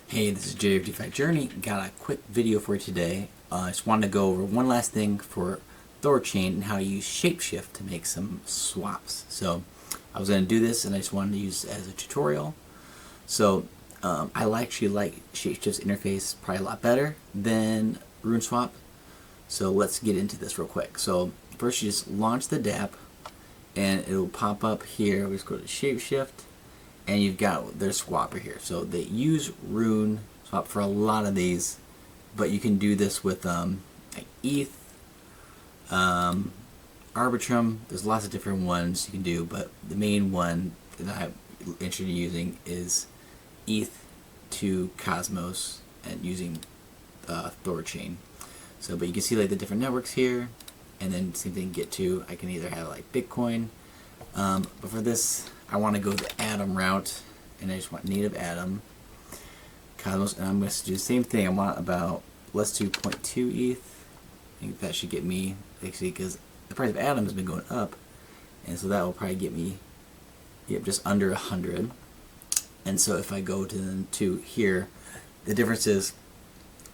Hey, this is Jay of DeFi Journey. Got a quick video for you today. I just wanted to go over one last thing for Thorchain and how to use Shapeshift to make some swaps. So I was going to do this and I just wanted to use it as a tutorial. So I actually like Shapeshift's interface probably a lot better than RuneSwap. So let's get into this real quick. So first you just launch the dApp and it will pop up here. We just go to Shapeshift. And you've got their swapper here. So they use RuneSwap for a lot of these, but you can do this with like ETH, Arbitrum. There's lots of different ones you can do, but the main one that I'm interested in using is ETH to Cosmos and using Thorchain. So, but you can see like the different networks here, and then same thing. Get to I can either have like Bitcoin, but for this I want to go the Atom route, and I just want native Atom, Cosmos, and I'm going to do the same thing. I want about, let's do 0.2 ETH. I think that should get me, actually, because the price of Atom has been going up, and so that will probably get me just under 100. And so if I go to here, the difference is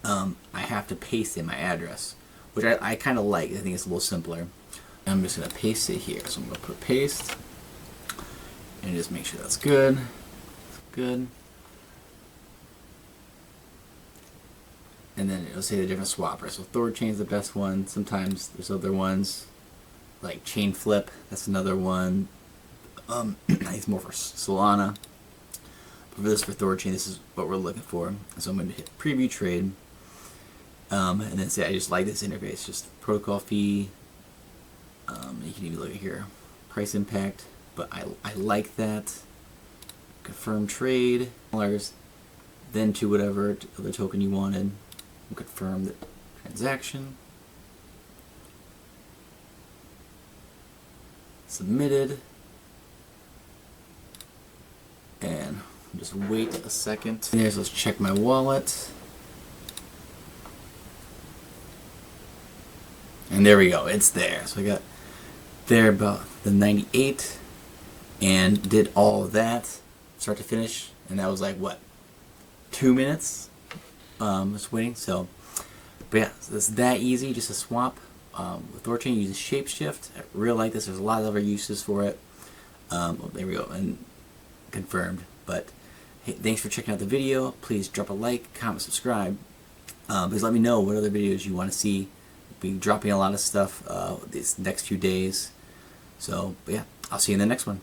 I have to paste in my address, which I kind of like. I think it's a little simpler. I'm just going to paste it here. So I'm going to put paste. And just make sure that's good. That's good. And then it'll say the different swapper. So Thorchain's the best one. Sometimes there's other ones like Chain Flip. That's another one. It's more for Solana. But for Thorchain, this is what we're looking for. So I'm going to hit preview trade. And then say I just like this interface. Just protocol fee. You can even look at here. Price impact. But I like that. Confirm trade, then to whatever other token you wanted. Confirm the transaction. Submitted. And just wait a second. There's, let's check my wallet. And there we go, it's there. So I got there about the 98. And did all of that start to finish, and that was like what, 2 minutes just waiting. So but yeah, so it's that easy, just a swap with Thorchain using Shapeshift. I really like this. There's a lot of other uses for it. Well, there we go, and confirmed. But hey, thanks for checking out the video. Please drop a like, comment, subscribe. Please let me know what other videos you want to see. We'll be dropping a lot of stuff these next few days. So but yeah, I'll see you in the next one.